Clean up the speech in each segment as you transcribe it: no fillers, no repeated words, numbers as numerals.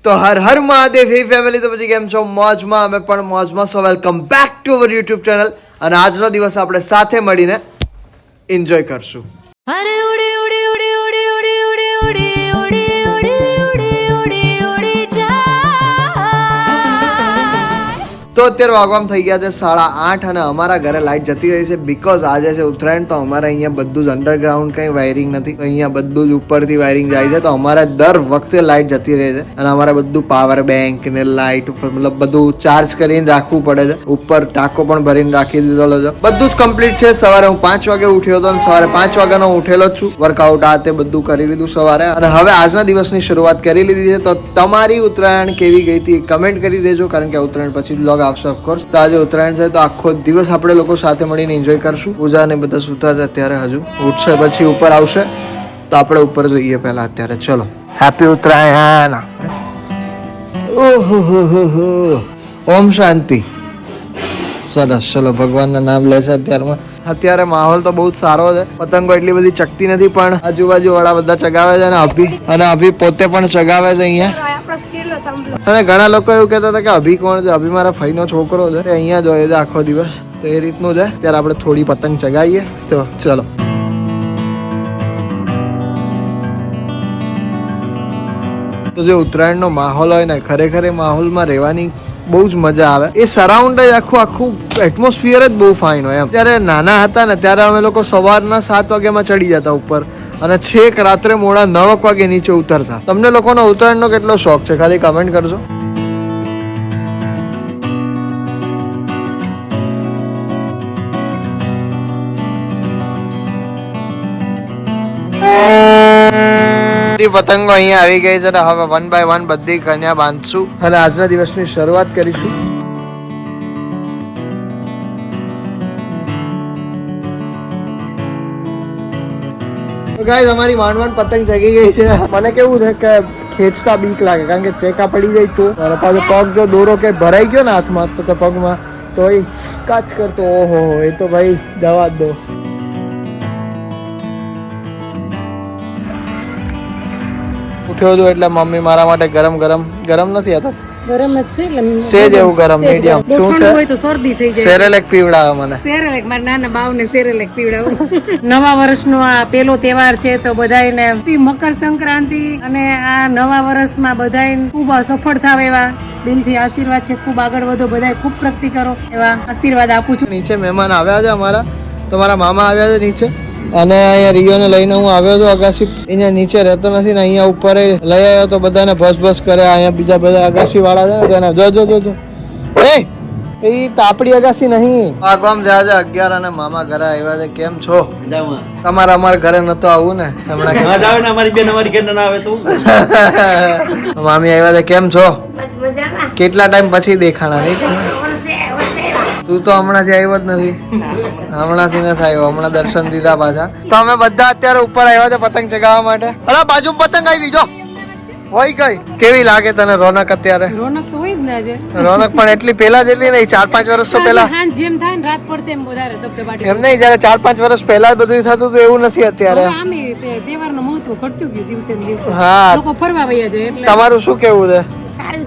તો હર હર મહાદેવ હે ફેમિલી. તો પછી કેમ છો? મોજમાં. અમે પણ મોજમાં. સો welcome back to our YouTube channel. અને આજનો દિવસ આપણે સાથે મળીને એન્જોય કરશું. અરે ઉડી ઉડી ઉડી ઉડી ઉડી ઉડી ઉડી ઉડી ઉડી ઉડી ઉડી ઉડી જા. તો અત્યારે વાગવામાં થઈ ગયા છે 8:30 અને અમારા ઘરે લાઈટ જતી રહી છે બીકોઝ આજે છે ઉત્તરાયણ. તો અમારે અહીંયા બધું જ અંડરગ્રાઉન્ડ કંઈ વાયરિંગ નથી, અહીંયા બધું જ ઉપરથી વાયરિંગ જાય છે. તો અમારે દર વખતે લાઈટ જતી રહે છે અને અમારે બધું પાવર બેંક ને લાઈટ ઉપર મતલબ બધું ચાર્જ કરીને રાખવું પડે છે. ઉપર ટાંકો પણ ભરીને રાખી દીધો છે. બધું જ કમ્પ્લીટ છે. સવારે હું 5 વાગે ઉઠ્યો હતો અને સવારે 5 વાગ્યાનો ઉઠેલો જ છું. વર્કઆઉટ આ તે બધું કરી લીધું સવારે અને હવે આજના દિવસની શરૂઆત કરી લીધી છે. તો તમારી ઉત્તરાયણ કેવી ગઈ હતી કમેન્ટ કરી દેજો, કારણ કે ઉત્તરાયણ પછી બ્લોગ આવશે ઓફકોર્સ. તો આજે ઉત્તરાયણ છે તો આખો દિવસ આપણે લોકો સાથે મળીને એન્જોય કરશું. પૂજા ને બધા સુતા છે અત્યારે, હજુ ઉઠશે પછી ઉપર આવશે. તો આપણે ઉપર જોઈએ પહેલા અત્યારે. ચલો, હેપી ઉત્તરાયણ. ઓહો, ઓમ શાંતિ. સરસ, ચલો ભગવાનના નામ લેશે અત્યારમાં. અત્યારે માહોલ તો બહુ જ સારો છે. પતંગો એટલી બધી ચકતી નથી પણ આજુબાજુ વાળા બધા ચગાવે છે અને અભી પોતે પણ ચગાવે છે અહીંયા. અને ઘણા લોકો એવું કહેતા હતા કે અભી કોણ છે? અભી મારા ફઈનો છોકરો છે, અહીંયા જ હોય છે આખો દિવસ. તો એ રીતનું છે. ત્યારે આપણે થોડી પતંગ ચગાવીએ. તો ચલો. તો જે ઉત્તરાયણનો માહોલ હોય ને, ખરેખર એ માહોલમાં રહેવાની બહુ જ મજા આવે. એ સરાઉન્ડ જ આખું એટમોસ્ફિયર જ બહુ ફાઇન હોય એમ. ત્યારે નાના હતા ને ત્યારે અમે લોકો સવારના 7 વાગ્યામાં ચડી જતા ઉપર અને છેક રાત્રે મોડા 9 વાગે નીચે ઉતરતા. તમને લોકોનો ઉત્તરાયણનો કેટલો શોખ છે ખાલી કમેન્ટ કરજો. પતંગો અહીંયા આવી ગઈ છે. હવે 1 by 1 બધી કન્યા બાંધશું અને આજના દિવસની શરૂઆત કરીશું. ગાઈસ, અમારી માંડ પતંગ જગી ગઈ છે. મને કેવું છે કે ખેંચતા બીક લાગે, કારણ કે ચેકા પડી જાય તો અને પાછો પગ જો દોરો કે ભરાઈ ગયો ને હાથમાં તો પગમાં તો એ કાચ કરતો. ઓહો, એ તો ભાઈ જવા જ દો. ઉઠ્યો હતો એટલે મમ્મી મારા માટે ગરમ નથી, આ તો ગરમ જ છે એટલે સેજ એવું ગરમ મીડિયમ. શું છે? હોય તો શરદી થઈ જાય. સેરેલેક પીવડાવે મને. સેરેલેક મારા નાના બાવને સેરેલેક પીવડાવું. નવા વર્ષનો આ પેલો તહેવાર છે તો બધાયને મકર સંક્રાંતિ અને આ નવા વર્ષમાં બધાયને ખૂબ સફળ થાવ એવા દિલથી આશીર્વાદ છે. ખૂબ આગળ વધો, બધાય ખૂબ પ્રગતિ કરો એવા આશીર્વાદ આપું છું. નીચે મહેમાન આવ્યા છે અમારા, તો મારા મામા આવ્યા છે નીચે અને અહીંયા રિયોને લઈને હું આવ્યો હતો અગાસી. અહીંયા નીચે રહેતો નથી ને અહીંયા ઉપર લઈ આવ્યો તો બધાને ભસ કરે. અહીંયા બીજા બધા અગાસી વાળા છે ને, જો એ તાપડી અગાસી નહીં. આગમ જાય છે 11 અને મામા ઘરે આવ્યા છે. કેમ છો? તમારે અમારા ઘરે નતો આવું ને હમણાં? મામી આવ્યા છે. કેમ છો? કેટલા ટાઈમ પછી દેખાણા નહીં? તું તો હમણાંથી આવ્યો જ નથી. હમણાંથી નથી આવ્યો, હમણાં દર્શન દીધા પાછા. તો અમે બધા અત્યારે ઉપર આવ્યા છે પતંગ ચગાવવા માટે. અરે બાજુ પતંગ આવી જો હોય ગઈ. કેવી લાગે તને રોનક અત્યારે? રોનક તો હોય જ ને આજે. રોનક પણ એટલી પેલા જેટલી નહીં, 4-5 વર્ષ તો પેલા. જેમ થાય ને રાત પડતે એમ વધારે ધબધબાટી. એમ નહીં, જયારે 4-5 વર્ષ પહેલા બધું થતું હતું એવું નથી અત્યારે. તહેવારનું મહત્વ ઘટતું ગયું દિવસે ને દિવસે. હા, લોકો ફરવા વયા જાય એટલે. તમારું શું કેવું છે?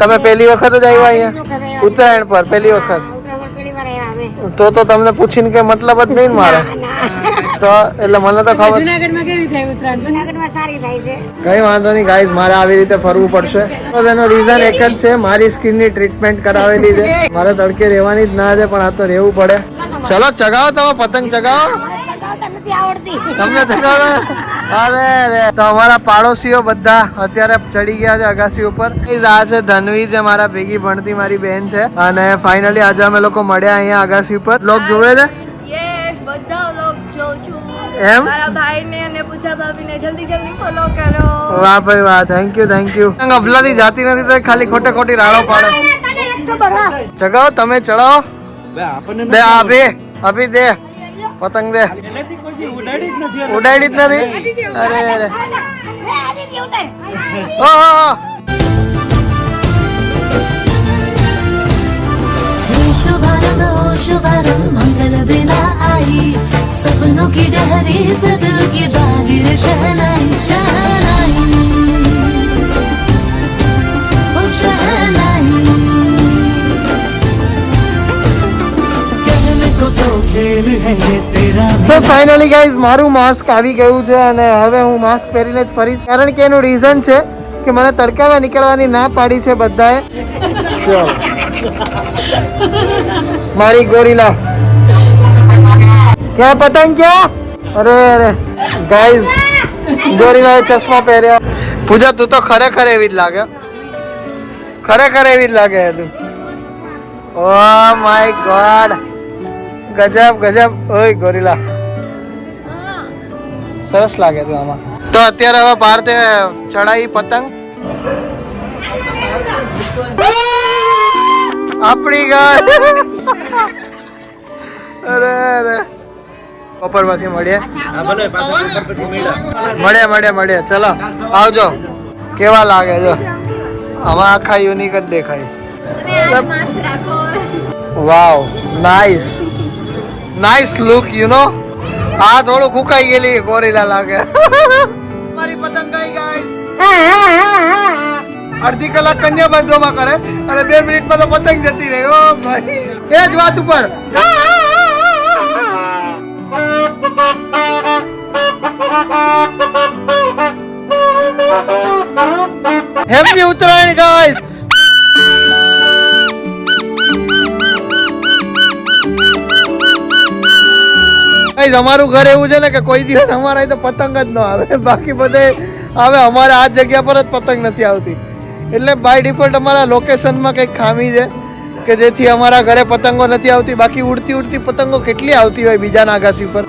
તમે પહેલી વખત જ આવ્યા અહીંયા ઉત્તરાયણ પર? પહેલી વખત તો તમને પૂછીને કે મતલબ જ નહીં મારે તો. એટલે મને તો ખબર. જુનાગઢમાં કેવી થાય ઉત્તરાયણ? જુનાગઢમાં સારી થાય છે. કઈ વાંધો નહીં ગાઈસ, મારે આવી રીતે ફરવું પડશે. તો તેનો રીઝન એક જ છે, મારી સ્કિનની ટ્રીટમેન્ટ કરાવેલી છે. મારે તડકે રહેવાની જ ના છે પણ આ તો રહેવું પડે. ચલો ચગાવો, તમે પતંગ ચગાવો. તમને ચગાવો? અરે તો અમારા પાડોશીઓ બધા અત્યારે ચડી ગયા છે અગાસી ઉપર. આ છે ધનવી, જે મારા ભેગી ભણતી મારી બેન છે. અને ફાઇનલી આજે અમે લોકો મળ્યા અહીંયા અગાસી ઉપર. બ્લોગ જોવે છે? યસ, બધા વ્લોગ્સ જોઉં છું. એમ? મારા ભાઈને અને પૂજા ભાભીને જલ્દી ફોલો કરો. વાહ ભાઈ વાહ, થેન્ક યુ. અફલાથી જાતી નથી તો ખાલી ખોટી રાડો પાડે. ચગાવો, તમે ચડાવો. દે અભી દે પતંગ દે. ઉડાડી જ નથી. અરે शुभारंभ मंगल बेला आई, सपनों की डहरी पे दिल की बाजी शहनाई शहनाई. તો ફાઇનલી ગાઈઝ મારું માસ્ક આવી ગયું છે અને હવે હું માસ્ક પહેરીને જ ફરીશ, કારણ કે એનું રીઝન છે કે મને તડકામાં નીકળવાની ના પાડી છે બધાએ. જો મારી ગોરીલા ક્યાં પતંગ ક્યાં? અરે અરે ગાઈઝ ગોરીલાએ ચશ્મા પહેર્યા. પૂજા તું તો ખરેખર એવી જ લાગે, ખરેખર એવી જ લાગે તું. ઓ માય ગોડ, ગજબ ગજબ. ઓય ગોરીલા સરસ લાગે તું આમાં. તો અત્યારે હવે ભારતે ચડાઈ પતંગ આપણી ગાય. અરે અરે બપોર પછી મળીએ. મળીએ ચલો આવજો. કેવા લાગે જો આમાં આખા યુનિક જ દેખાય. Wow nice nice look you know. આ થોડું ફૂંકાઈ ગયેલી ગોરીલા લાગે. મારી પતંગ ગઈ ગાય. અડધી કલાક કન્યા બંધોમાં કરે અને 2 મિનિટમાં તો પતંગ જતી રહી. ઓ ભાઈ એ જ વાત ઉપર. Happy Uttarayan guys. અમારું ઘર એવું છે ને કે કોઈ દિવસ અમારા તો પતંગ જ ન આવે, બાકી બધે આવે. અમારે આ જગ્યા પર જ પતંગ નથી આવતી, એટલે બાય ડિફોલ્ટ અમારા લોકેશનમાં કંઈક ખામી છે કે જેથી અમારા ઘરે પતંગો નથી આવતી. બાકી ઉડતી પતંગો કેટલી આવતી હોય બીજાના આગાસી પર.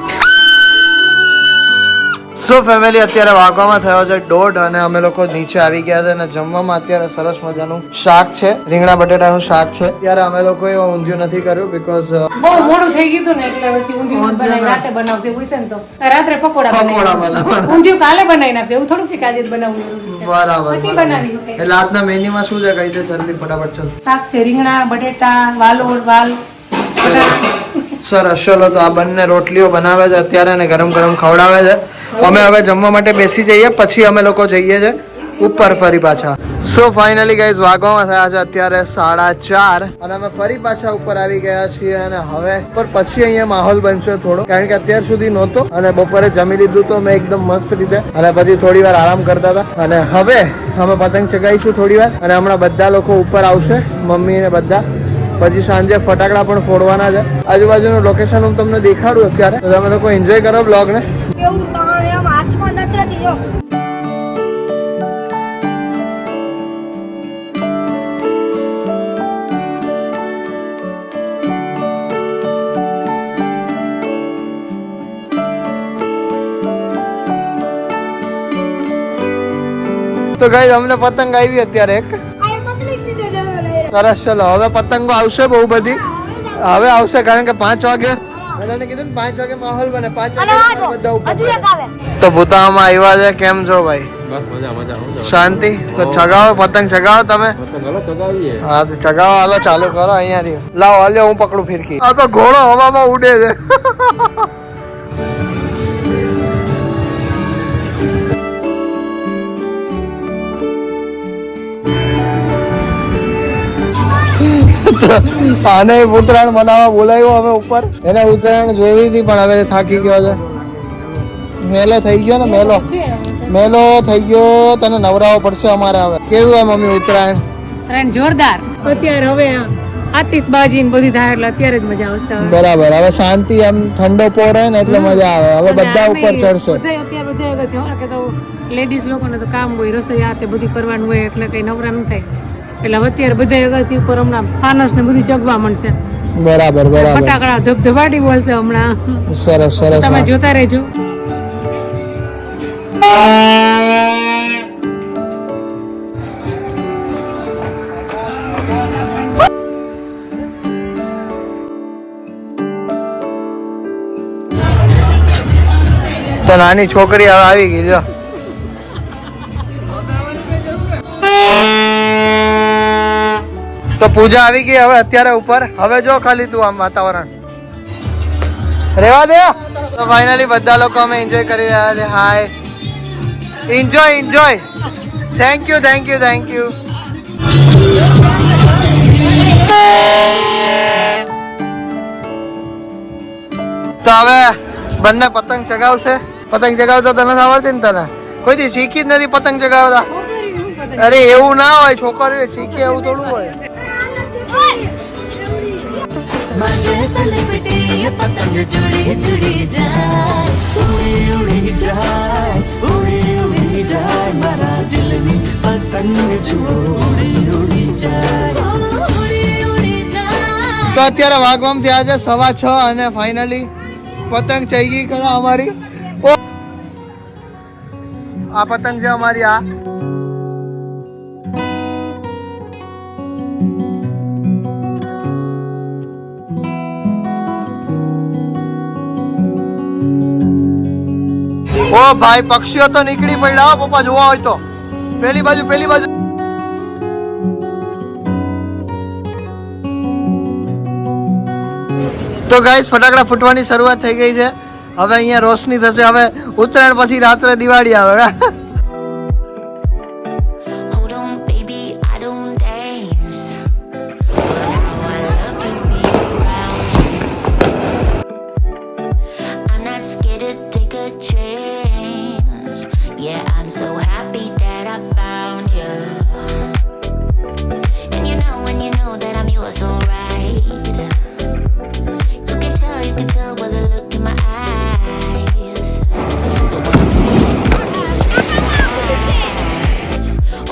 સો ફેમિલી અત્યારે વાગવામાં થયો છે 1:30 અને અમે લોકો નીચે આવી ગયા છે અને જમવામાં અત્યારે સરસ મજાનું શાક છે, રીંગણા બટેટાનું શાક છે. ત્યારે અમે લોકોએ ઊંધિયું નથી કર્યું બીકોઝ બહુ મોડું થઈ ગયું ને એટલે પછી ઊંધિયું બનાવી રાતે બનાવશે એવું છે ને તો રાત્રે પકોડા બનાવી ઊંધિયું કાલે બનાવી નાખશે એવું થોડું છે કે આજે જ બનાવવું જરૂરી છે. બરાબર પછી બનાવી એટલે આજના મેન્યુમાં શું છે કહી દે જલ્દી ફટાફટ. ચલ શાક છે રીંગણા બટેટા વાલોળ વાલ. સરસ. ચલો તો આ બંને રોટલીઓ બનાવે છે અત્યારે અને ગરમ ગરમ ખવડાવે છે. અમે હવે જમવા માટે બેસી જઈએ, પછી અમે લોકો જઈએ છે ઉપર ફરી પાછા. સો ફાઇનલી ગાઈઝ વાગવામાં થયા છે અત્યારે 4:30 અને અમે ફરી પાછા ઉપર આવી ગયા છીએ અને હવે પર પછી અહીંયા માહોલ બનશે થોડો, કારણ કે અત્યાર સુધી નહોતો અને બપોરે જમી લીધું તો મેં એકદમ મસ્ત રીતે અને પછી થોડી વાર આરામ કરતા હતા અને હવે અમે પતંગ ચગાવીશું થોડી વાર અને હમણાં બધા લોકો ઉપર આવશે, મમ્મી ને બધા. પછી સાંજે ફટાકડા પણ ફોડવાના છે. આજુબાજુનું લોકેશન હું તમને દેખાડું અત્યારે, તો તમે લોકો એન્જોય કરો બ્લોગને. એવું તાણ એમ હાથમાં નથી દીધો. તો ગાઈઝ અમને પતંગ આવી અત્યારે એક સરસ. ચલો હવે પતંગો આવશે બહુ બધી, હવે આવશે કારણ કે 5 વાગે મેં તને કીધું ને 5 વાગે માહોલ બને. 5 વાગે બધા ઉપર. તો ભૂતામાં આવ્યા છે. કેમ છો ભાઈ? શાંતિ? તો ચગાવો પતંગ ચગાવો તમે. હા તો ચગાવો. હાલો ચાલુ કરો અહીંયાથી. લાવો હાલ્યો હું પકડું ફિરકી. આ તો ઘોડો હવામાં ઉડે છે. આને ઉત્તરાયણ મનાવવા બોલાવ્યો હવે ઉપર. એને ઉત્તરાયણ જોઈ હતી પણ હવે થાકી ગયો છે. મેલો થઈ ગયો ને, મેલો થઈ ગયો. તને નવરાવો પડશે અમારે હવે. કેવું હોય મમ્મી ઉત્તરાયણ? જોરદાર. અત્યારે હવે આતિશબાજી ને બધી થાય એટલે અત્યારે જ મજા આવશે. બરાબર. હવે શાંતિ આમ ઠંડો પોર હોય ને એટલે મજા આવે. હવે બધા ઉપર ચડશે. લેડીઝ લોકોને તો કામ હોય, રસોઈ આ તે બધું કરવાનું હોય એટલે કઈ નવરા ન થાય. એટલે અત્યારે બધા અગાસી ઉપર હમણાં ફાનસ ને બધું ચગવા મળશે. બરાબર બરાબર. ફટાકડા ધબધબાટી બોલશે હમણાં. સરસ સરસ. તમે જોતા રહેજો. તો નાની છોકરી હવે આવી ગઈ જો. તો પૂજા આવી ગઈ હવે અત્યારે ઉપર. હવે જો ખાલી તું આમ વાતાવરણ રેવા દે. તો ફાઇનલી બધા લોકો અમે એન્જોય કરી રહ્યા છે. હાય એન્જોય. Thank you. તો હવે બંને પતંગ ચગાવશે. પતંગ ચગાવતો તને આવડતી ને તને કોઈ દી શીખી જ નથી પતંગ ચગાવતા. અરે એવું ના હોય, છોકરીઓ શીખે એવું થોડું હોય. माझे सलपटे ये पतंग जुड़ी जुड़ी जाए उड़ी उड़ी जाए उड़ी उड़ी जाए मेरा दिल में पतंग उड़ी उड़ी जाए उड़ी उड़ी जाए. તો અત્યારે વાગવામાં થયા છે 6:15 અને ફાઇનલી પતંગ ચઈ ગઈ ખરા અમારી. આ પતંગ છે અમારી. આ ઓ ભાઈ પક્ષીઓ તો નીકળી પડ્યા હો પપ્પા, જોવા હોય તો પેલી બાજુ પેલી બાજુ. તો ગાઈસ ફટાકડા ફૂટવાની શરૂઆત થઈ ગઈ છે. હવે અહીંયા રોશની થશે. હવે ઉત્તરાયણ પછી રાત્રે દિવાળી આવે. Hold on baby I don't dance but how I love to be around you. I'm not scared to take a chance. Yeah, I'm so happy that I found you. And you know that I'm yours, alright. You can tell by the look in my eyes.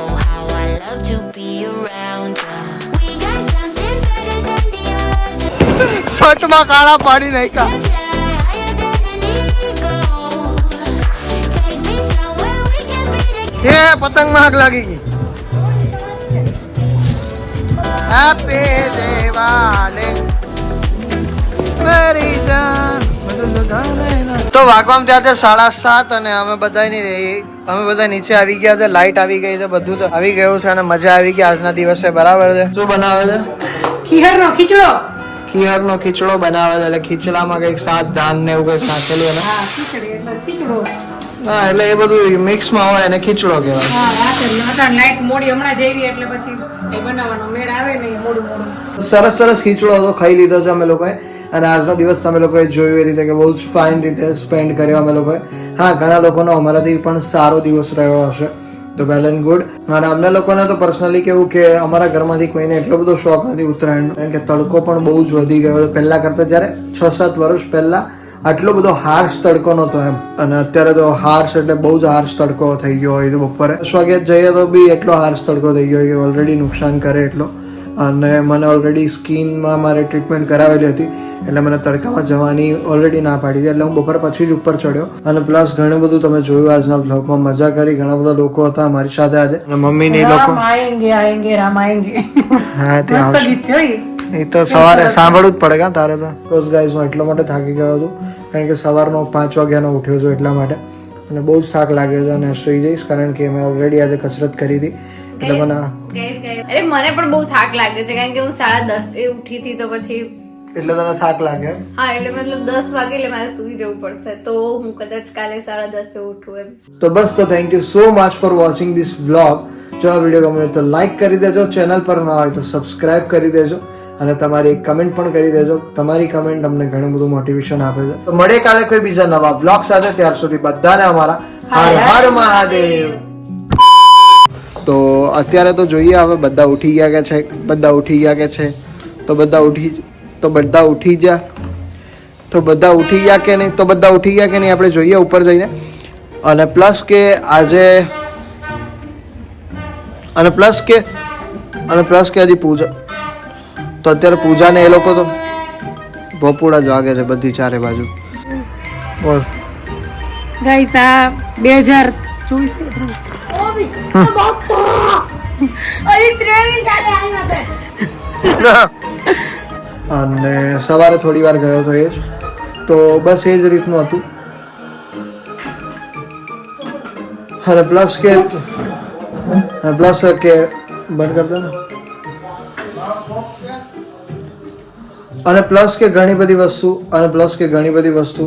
Oh, how I love to be around you. We got something better than the other. સચમાં કાળા પાડી નાખ્યા. હે પતંગ માં આગ લાગી ગઈ. Happy Diwali મેરી જાન. તો વાગવામાં ત્યાં છે 7:30 અને અમે બધા નીચે આવી ગયા છે. લાઈટ આવી ગઈ છે, બધું તો આવી ગયું છે અને મજા આવી ગઈ આજના દિવસે. બરાબર છે. શું બનાવે છે? ખીહરનો ખીચડો. ખીહરનો ખીચડો બનાવે છે. એટલે ખીચડામાં કઈક શાક ધાન ને એવું કઈ નાખેલું ને. હા ખીચડી એટલે ખીચડો. હા એટલે એ બધું મિક્સમાં હોય એને ખીચડો કહેવાય. હા રાતે નાઈટ મોડી હમણાં જેવી એટલે પછી એ બનાવવાનો મેળ આવે ને મોડું મોડું. સરસ ખીચડો તો ખાઈ લીધો છે અમે લોકોએ. અને આજનો દિવસ તમે લોકોએ જોયું એ રીતે કે બહુ જ ફાઇન રીતે સ્પેન્ડ કર્યો અમે લોકોએ. હા ઘણા લોકોનો અમારાથી પણ સારો દિવસ રહ્યો હશે, તો વેલ એન્ડ ગુડ. અને અમને લોકોને તો પર્સનલી કેવું કે અમારા ઘરમાંથી કોઈને એટલો બધો શોખ નથી ઉત્તરાયણનો, કારણ કે તડકો પણ બહુ જ વધી ગયો હતો પહેલાં કરતાં. જ્યારે 6-7 વર્ષ પહેલાં આટલો બધો હાર્શ તડકો નહોતો એમ, અને અત્યારે તો હાર્શ એટલે બહુ જ હાર્શ તડકો થઈ ગયો હોય તો બપોરે 10 વાગ્યા જઈએ તો બી એટલો હાર્શ તડકો થઈ ગયો કે ઓલરેડી નુકસાન કરે એટલો. અને મને ઓલરેડી સ્કિનમાં મારે ટ્રીટમેન્ટ કરાવેલી હતી એટલે મને તડકામાં જવાની ઓલરેડી ના પાડી હતી. એટલે હું બપોર પછી જ ઉપર ચડ્યો. અને પ્લસ ઘણું બધું તમે જોયું આજના બ્લોગમાં, મજા કરી. ઘણા બધા લોકો હતા અમારી સાથે આજે. મમ્મી ને લોકો આયેંગે આયેંગે રામ આયેંગે. હા તે મસ્ત ગીત છે એ તો સવારે સાંભળવું જ પડે કે તારે તો. રોજ ગાઈસ હું એટલા માટે થાકી ગયો હતો કારણ કે સવારનો 5 વાગ્યાનો ઉઠ્યો છું એટલા માટે, અને બહુ જ થાક લાગ્યો છે અને સુઈ જઈશ કારણ કે મેં ઓલરેડી આજે કસરત કરી હતી. એટલે મને અરે મને પણ બહુ થાક લાગ્યો છે કારણ કે હું 10:30 એ ઉઠી હતી તો પછી એટલે તને થાક લાગે. હા એટલે મતલબ 10 વાગે એટલે મારે સુઈ જવું પડશે, તો હું કદાચ કાલે 10:30 ઉઠું એમ. તો બસ, તો thank you so much for watching this vlog. જો આ વિડીયો ગમ્યો તો લાઈક કરી દેજો, ચેનલ પર ના હોય તો સબસ્ક્રાઇબ કરી દેજો, અને તમારી એક કમેન્ટ પણ કરી દેજો. તમારી કમેન્ટ અમને ઘણું બધું મોટિવેશન આપે છે. તો મળે કાલે કોઈ બીજા નવા વ્લોગ સાથે. ત્યાર સુધી બધાને અમારા હર હર મહાદેવ. તો અત્યારે તો જોઈએ હવે બધા ઉઠી ગયા કે છે, બધા ઉઠી ગયા કે છે, તો બધા ઉઠી ગયા કે નહીં, તો બધા ઉઠી ગયા કે નહીં આપણે જોઈએ ઉપર જઈને. અને પ્લસ કે આજે અને પ્લસ કે હજી પૂજા, તો અત્યારે પૂજા ને એ લોકો તો બપોડા જ વાગે છે બધી ચારે બાજુ. બોલ ગાઈસ આ 2024 અને સવારે થોડી વાર ગયો હતો એ જ. તો બસ એ જ રીતનું હતું. અને પ્લસ કે બંધ કર દો ને. અને પ્લસ કે ઘણી બધી વસ્તુ